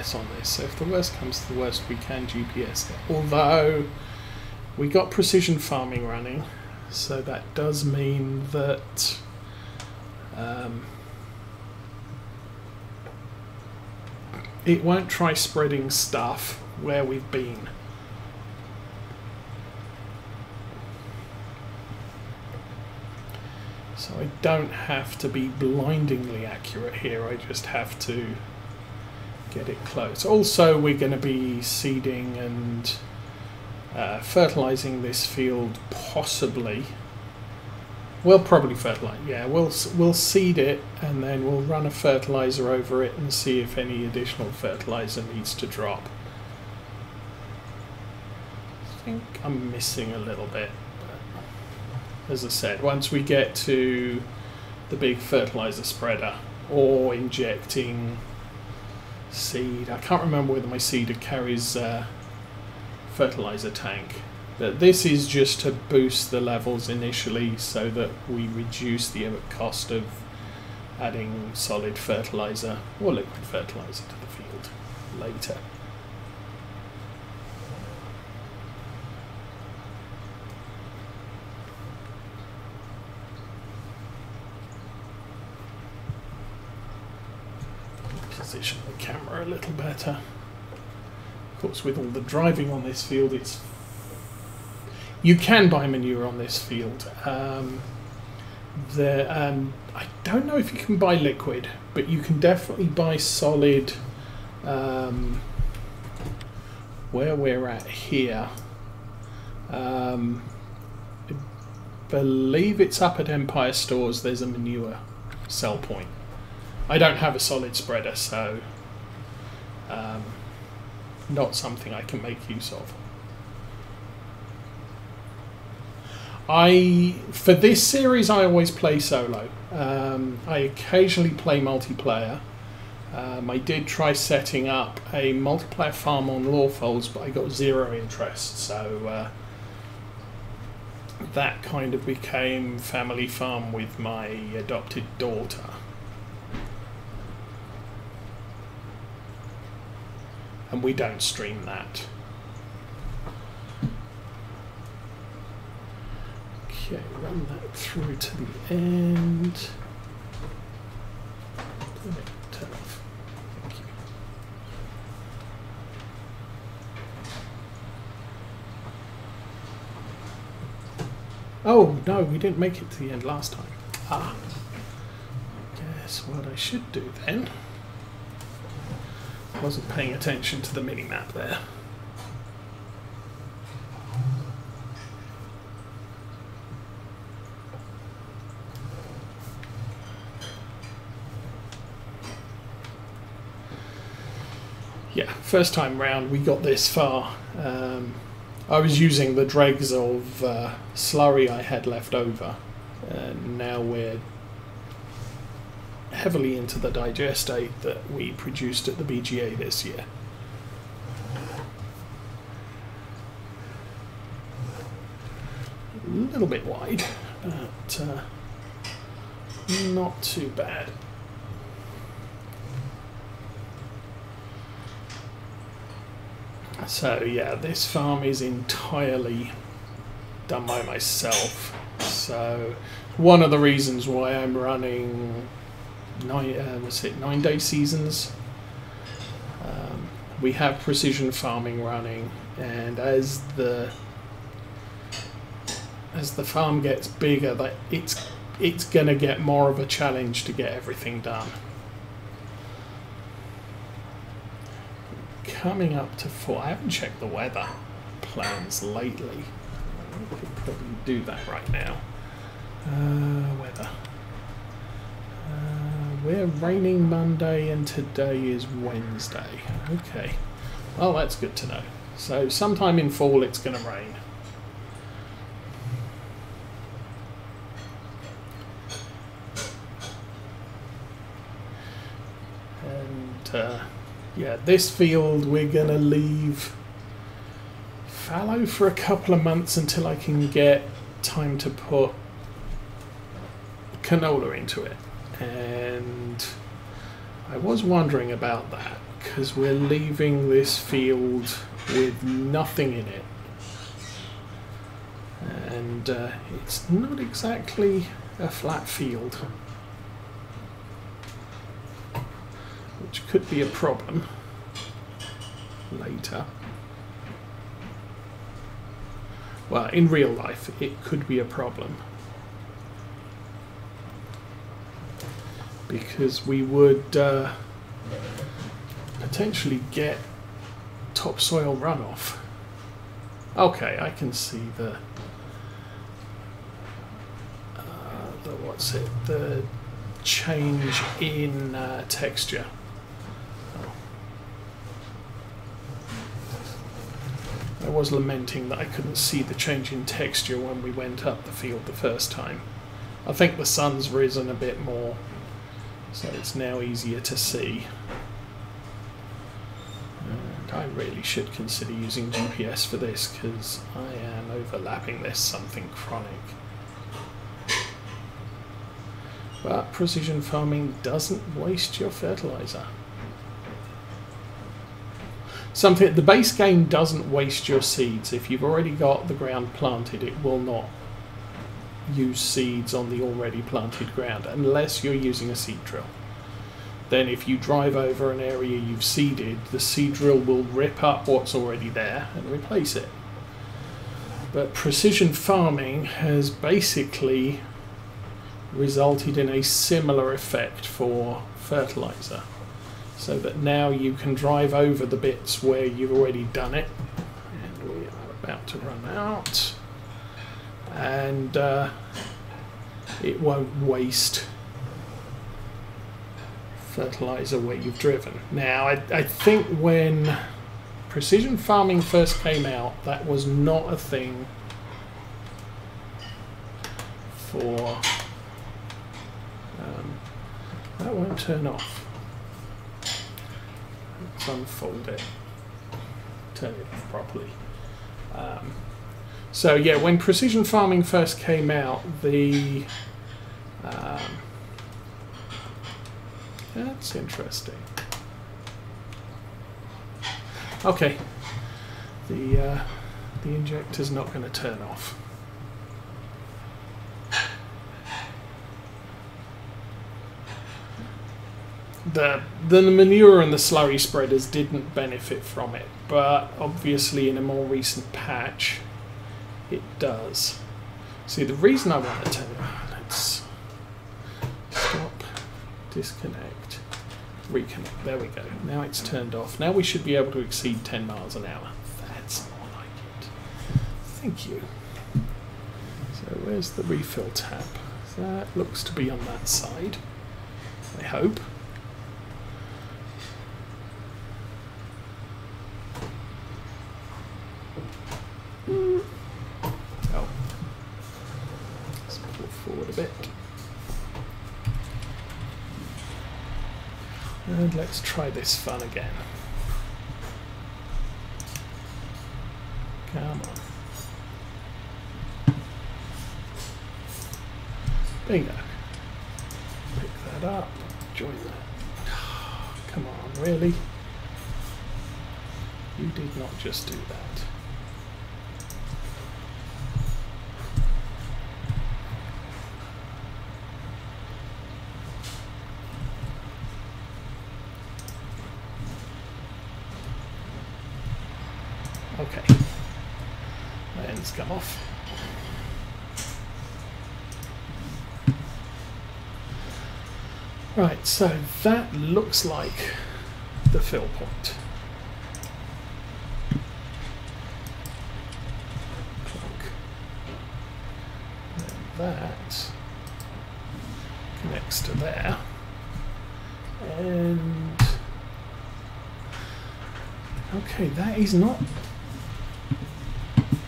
GPS on this, so if the worst comes to the worst, we can GPS it. Although we got precision farming running, so that does mean that it won't try spreading stuff where we've been. So I don't have to be blindingly accurate here, I just have to get it close. Also, we're going to be seeding and fertilizing this field, possibly. We'll probably fertilize, yeah, we'll seed it and then we'll run a fertilizer over it and see if any additional fertilizer needs to drop. I think I'm missing a little bit. As I said, once we get to the big fertilizer spreader or injecting seed, I can't remember whether my seeder carries fertilizer tank, but this is just to boost the levels initially so that we reduce the cost of adding solid fertilizer or liquid fertilizer to the field later. Position the camera a little better. Of course, with all the driving on this field, you can buy manure on this field. I don't know if you can buy liquid, but you can definitely buy solid. Where we're at here, I believe it's up at Empire Stores. There's a manure sell point. I don't have a solid spreader, so not something I can make use of. For this series, I always play solo. I occasionally play multiplayer. I did try setting up a multiplayer farm on Lawfolds, but I got zero interest, so that kind of became family farm with my adopted daughter. And we don't stream that. Okay, run that through to the end. Turn off. Thank you. Oh no, we didn't make it to the end last time. Ah. Guess what I should do then. Wasn't paying attention to the mini-map there. Yeah, first time round we got this far. I was using the dregs of slurry I had left over, and now we're heavily into the digestate that we produced at the BGA this year. A little bit wide, but not too bad. So yeah, this farm is entirely done by myself. So one of the reasons why I'm running 9-day seasons. We have precision farming running, and as the farm gets bigger, that it's gonna get more of a challenge to get everything done. Coming up to 4. I haven't checked the weather plans lately. I could probably do that right now. Weather. We're raining Monday and today is Wednesday. Okay. Well, that's good to know. So sometime in fall it's going to rain. And yeah, this field we're going to leave fallow for a couple of months until I can get time to put canola into it. And I was wondering about that because we're leaving this field with nothing in it. And it's not exactly a flat field, which could be a problem later. Well, in real life, it could be a problem, because we would potentially get topsoil runoff. Okay, I can see the the change in texture. I was lamenting that I couldn't see the change in texture when we went up the field the first time. I think the sun's risen a bit more, so it's now easier to see. And I really should consider using GPS for this, because I am overlapping this something chronic. But precision farming doesn't waste your fertilizer. The base game doesn't waste your seeds. If you've already got the ground planted, it will not use seeds on the already planted ground unless you're using a seed drill. Then if you drive over an area you've seeded, the seed drill will rip up what's already there and replace it. But precision farming has basically resulted in a similar effect for fertilizer, so that now you can drive over the bits where you've already done it, and we are about to run out, and it won't waste fertilizer where you've driven. Now I think when precision farming first came out, that was not a thing for that won't turn off. Let's unfold it, turn it off properly. So yeah, when precision farming first came out, the that's interesting. Okay, the injector's not going to turn off. The manure and the slurry spreaders didn't benefit from it, but obviously in a more recent patch it does. See, the reason I want to turn it on, let's stop, disconnect, reconnect, there we go. Now it's turned off. Now we should be able to exceed 10 miles an hour. That's more like it. Thank you. So where's the refill tab? That looks to be on that side, I hope. Oh, let's pull forward a bit. And let's try this fun again. Come on. Bingo. Pick that up. Join that. Come on, really? You did not just do that. Okay, my end's come off. Right, so that looks like the fill point. Plug. And that connects to there. And okay, that is not...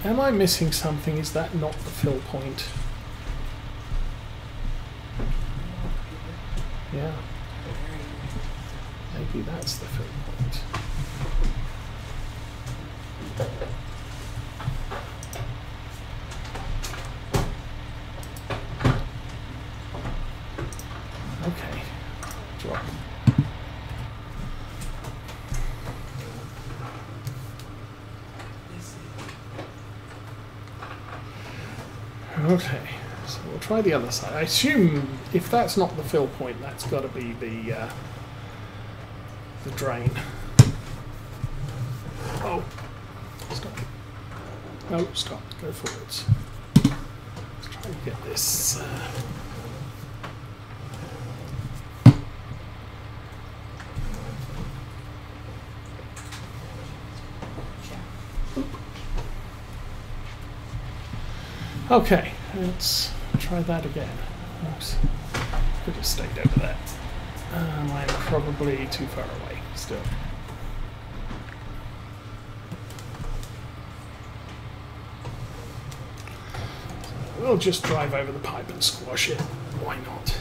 Am I missing something? Is that not the fill point? Yeah. Maybe that's the fill point. Okay. Drop. Okay, so we'll try the other side. I assume if that's not the fill point, that's got to be the drain. Oh, stop. No, stop. Go forwards. Let's try and get this. Okay, let's try that again. Oops, could have stayed over there. I'm probably too far away still. So we'll just drive over the pipe and squash it. Why not?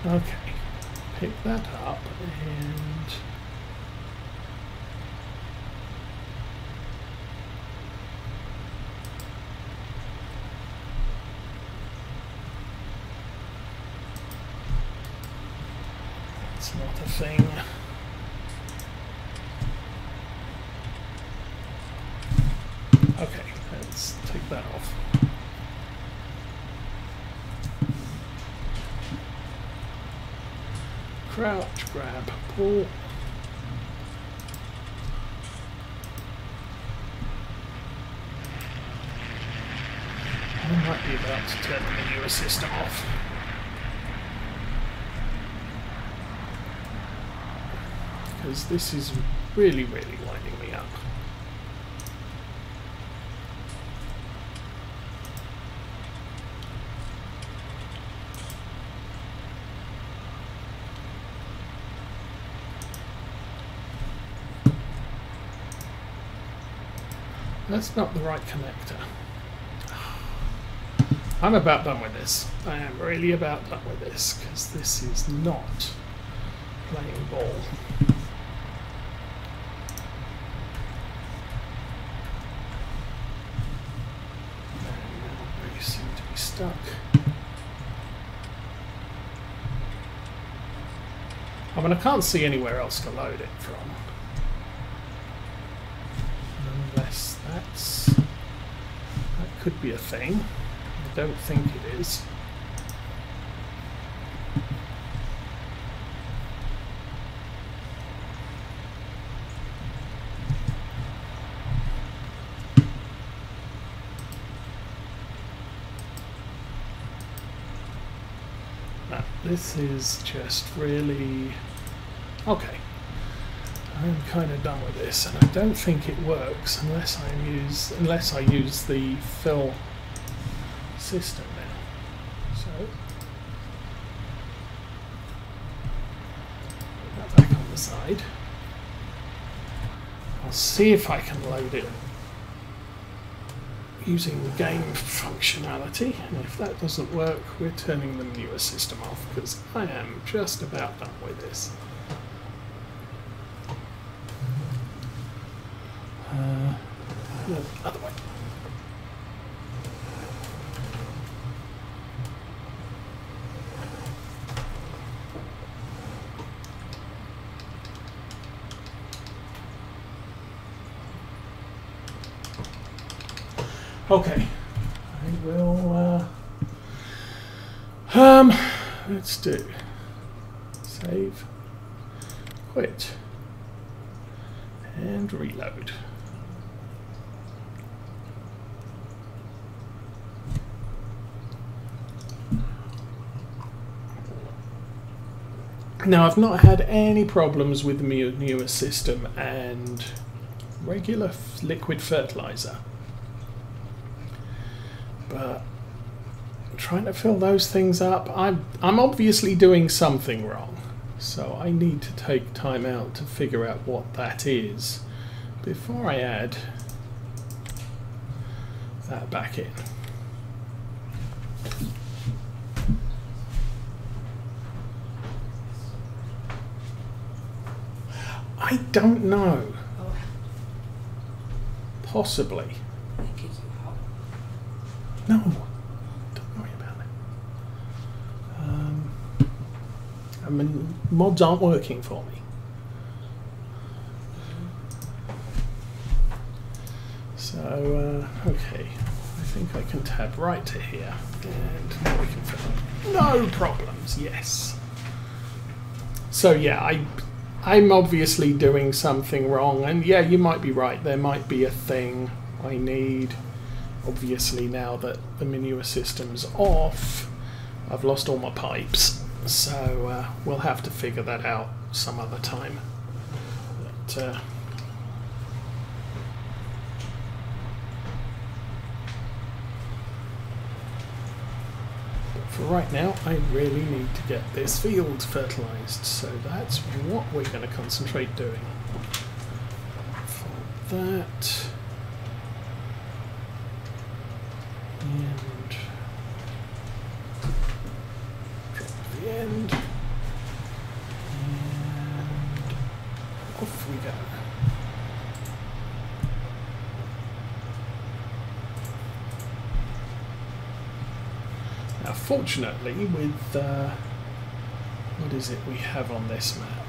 Okay, pick that up and not a thing. Okay, let's take that off. Crouch, grab, pull. I might be about to turn the manure system off. Because this is really, really winding me up. That's not the right connector. I'm about done with this. I am really about done with this, because this is not playing ball. Stuck. I mean, I can't see anywhere else to load it from. Unless that could be a thing. I don't think it is. This is just really okay. I'm kind of done with this, and I don't think it works unless I use the fill system now. So put that back on the side. I'll see if I can load it using the game functionality, and if that doesn't work, we're turning the manure system off, because I am just about done with this. No, other way. Okay, I will, let's do save, quit, and reload. Now, I've not had any problems with the manure system and regular liquid fertilizer. But trying to fill those things up, I'm obviously doing something wrong. So I need to take time out to figure out what that is before I add that back in. I don't know. Possibly. No, don't worry about it. I mean, mods aren't working for me. So, okay, I think I can tab right to here, and now we can fill up. No problems, yes. So yeah, I'm obviously doing something wrong, and yeah, you might be right, there might be a thing I need. Obviously now that the manure system's off, I've lost all my pipes, so we'll have to figure that out some other time. But, for right now, I really need to get this field fertilised, so that's what we're going to concentrate doing. For that, and drop the end, and off we go. Now, fortunately, with what is it we have on this map?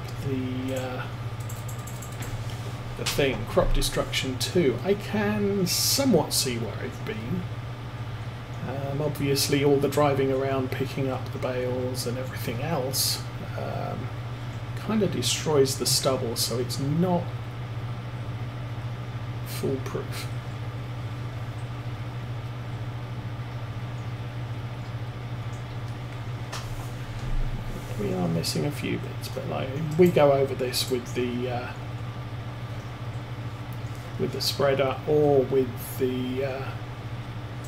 The thing, crop destruction 2. I can somewhat see where I've been. Obviously, all the driving around, picking up the bales and everything else, kind of destroys the stubble, so it's not foolproof. We are missing a few bits, but like we go over this with the spreader or with the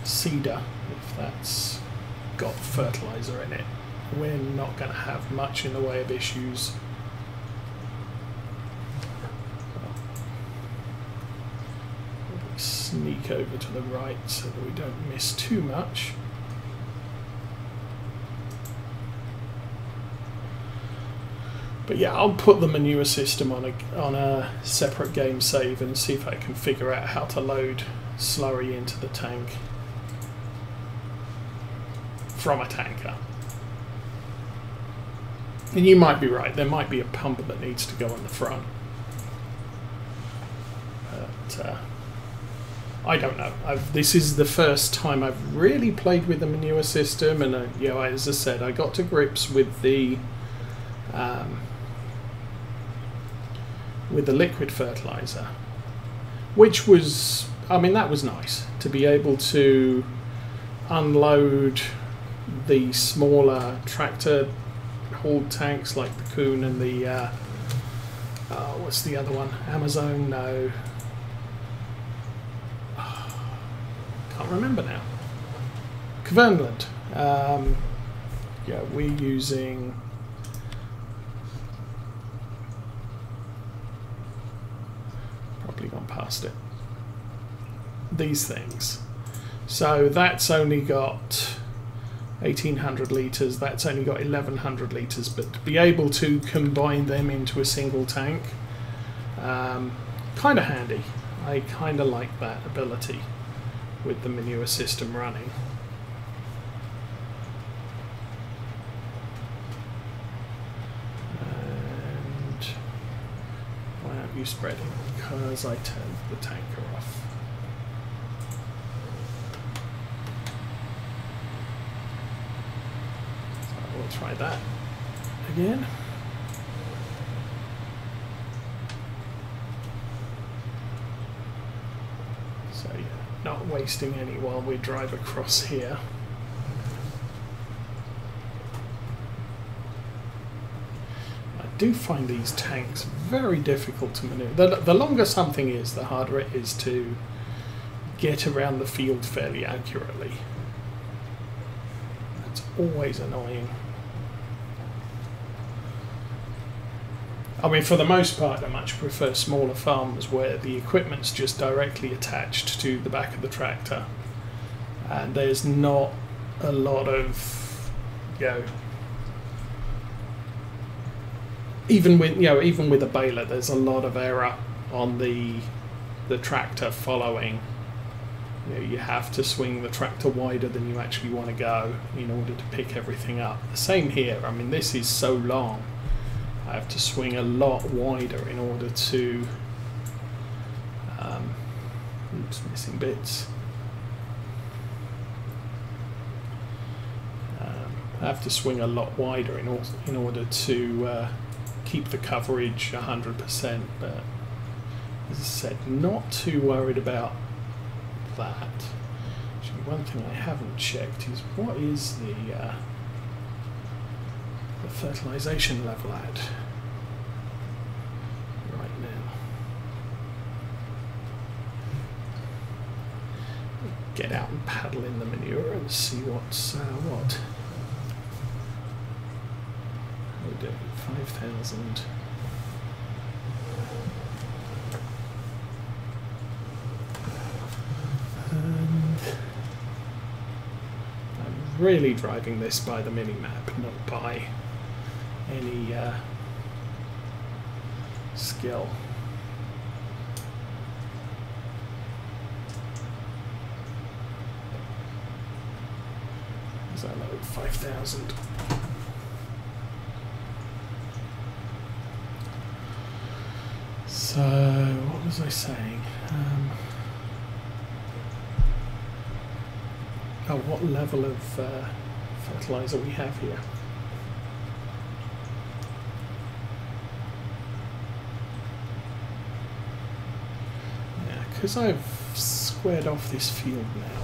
seeder, if that's got fertilizer in it, we're not going to have much in the way of issues. We'll sneak over to the right so that we don't miss too much. But yeah, I'll put the manure system on a separate game save and see if I can figure out how to load slurry into the tank from a tanker. And you might be right, there might be a pump that needs to go on the front. But I don't know. This is the first time I've really played with the manure system, and you know, as I said, I got to grips with the liquid fertilizer, which was, I mean, that was nice to be able to unload the smaller tractor hauled tanks like the Kuhn and the what's the other one? Amazon? No, can't remember now. Kverneland. Yeah, we're using gone past it. These things. So that's only got 1800 litres, that's only got 1100 litres, but to be able to combine them into a single tank, kind of handy. I kind of like that ability with the manure system running. And why aren't you spreading? Because I turned the tanker off. So we'll try that again. So yeah, not wasting any while we drive across here. I do find these tanks very difficult to maneuver. The longer something is, the harder it is to get around the field fairly accurately. That's always annoying. I mean, for the most part, I much prefer smaller farms where the equipment's just directly attached to the back of the tractor, and there's not a lot of, you know, even with a baler, there's a lot of error on the tractor following. You know, you have to swing the tractor wider than you actually want to go in order to pick everything up. The same here. I mean, this is so long. I have to swing a lot wider in order to Oops, missing bits. I have to swing a lot wider in order to keep the coverage 100%, but as I said, not too worried about that. Actually, one thing I haven't checked is what is the fertilization level at right now. Get out and paddle in the manure and see what's what. We do 5,000. And I'm really driving this by the mini-map, not by any skill. As I load 5,000. So, what was I saying? What level of fertilizer we have here? Yeah, because I've squared off this field now.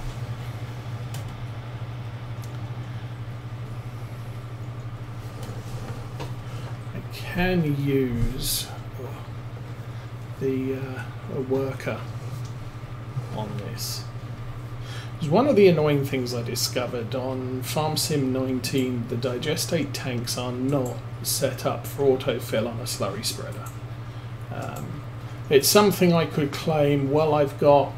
I can use a worker on this. It was one of the annoying things I discovered on FS19. The digestate tanks are not set up for autofill on a slurry spreader. It's something I could claim, well, I've got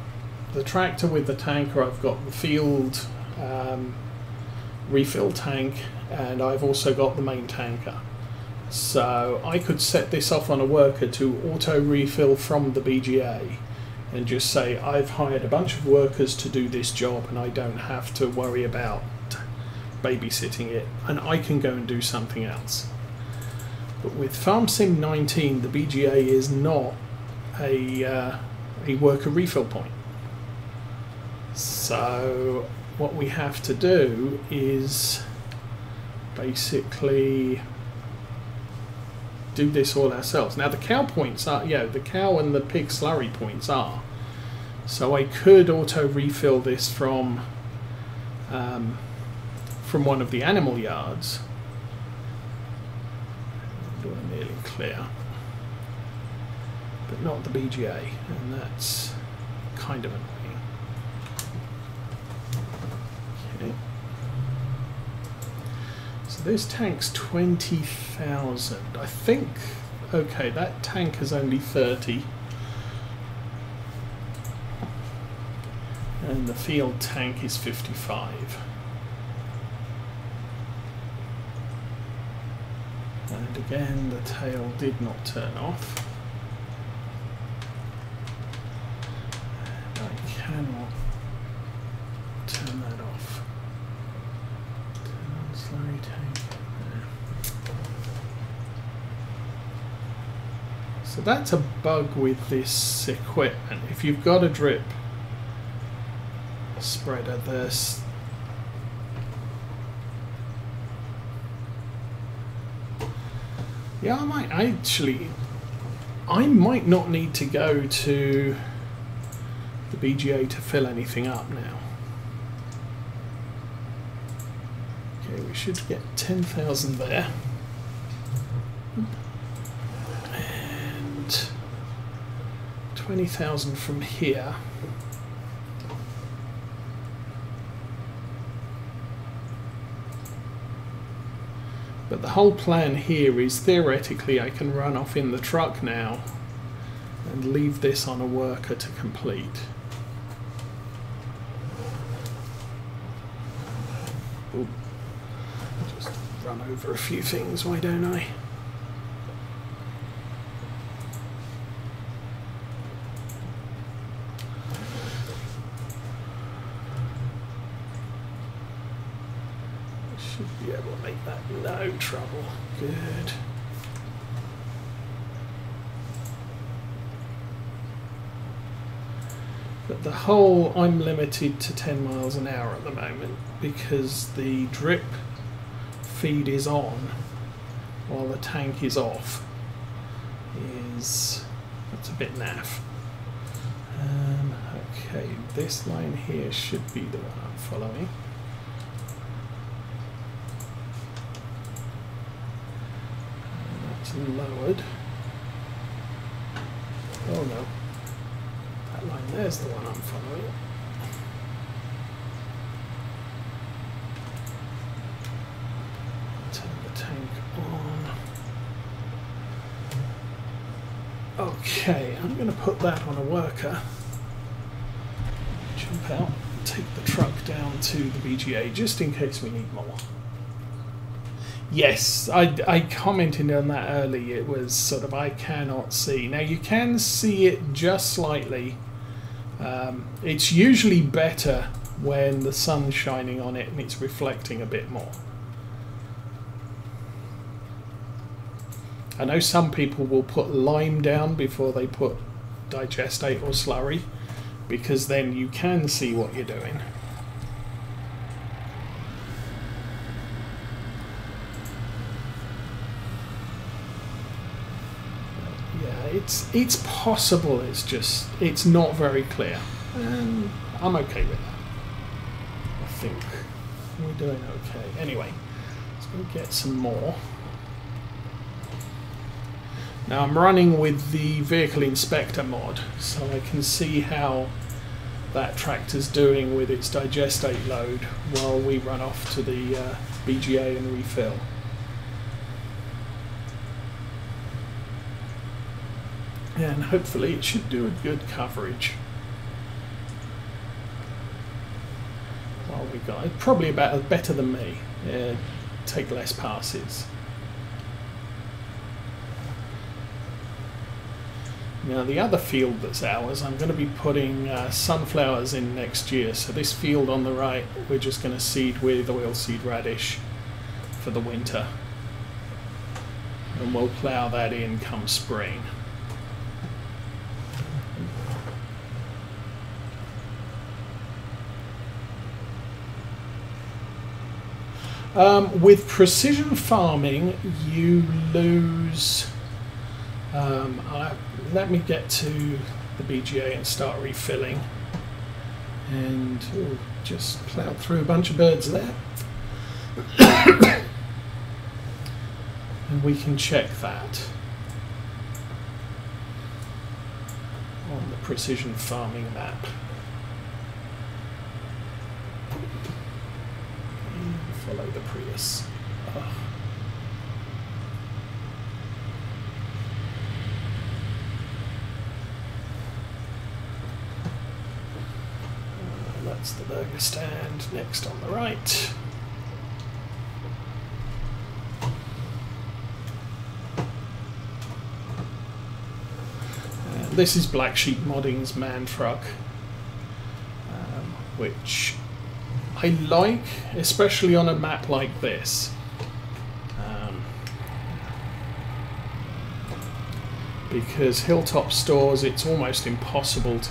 the tractor with the tanker, I've got the field refill tank, and I've also got the main tanker. So I could set this off on a worker to auto refill from the BGA and just say I've hired a bunch of workers to do this job and I don't have to worry about babysitting it, and I can go and do something else. But with FS19, the BGA is not a worker refill point. So what we have to do is basically do this all ourselves. Now the cow points are, the cow and the pig slurry points are. So I could auto refill this from one of the animal yards. Do I nearly clear? But not the BGA, and that's kind of annoying. Okay. So this tank's 20,000. I think, okay, that tank is only 30. And the field tank is 55. And again, the tail did not turn off. And I cannot turn that off. Turn on slurry tank. So that's a bug with this equipment. If you've got a drip spreader, this I might not need to go to the BGA to fill anything up now. Okay, we should get 10,000 there. And 20,000 from here. But the whole plan here is theoretically I can run off in the truck now and leave this on a worker to complete. Ooh. Just run over a few things, why don't I? Should be able to make that no trouble. Good. But the hole, I'm limited to 10 miles an hour at the moment because the drip feed is on while the tank is off. That's a bit naff. Okay, this line here should be the one I'm following. That's lowered. Oh no. That line there's the one I'm following. Turn the tank on. Okay, I'm going to put that on a worker. Jump out and take the truck down to the BGA just in case we need more. Yes, I commented on that early. It was sort of I cannot see. Now you can see it just slightly. It's usually better when the sun's shining on it and it's reflecting a bit more. I know some people will put lime down before they put digestate or slurry, because then you can see what you're doing. Yeah, it's possible, it's not very clear. And I'm okay with that. I think we're doing okay. Anyway, let's go get some more. Now I'm running with the vehicle inspector mod, so I can see how that tractor's doing with its digestate load while we run off to the BGA and refill. And hopefully it should do a good coverage. While we got it, probably about better than me. Take less passes. Now the other field that's ours, I'm going to be putting sunflowers in next year. So this field on the right, we're just going to seed with oilseed radish for the winter. And we'll plough that in come spring. With precision farming, you lose... let me get to the BGA and start refilling. And just plowed through a bunch of birds there. And we can check that on the precision farming map. Follow the Prius. Oh. That's the burger stand next on the right. And this is Black Sheep Modding's man truck, which I like, especially on a map like this. Because hilltop stores, it's almost impossible to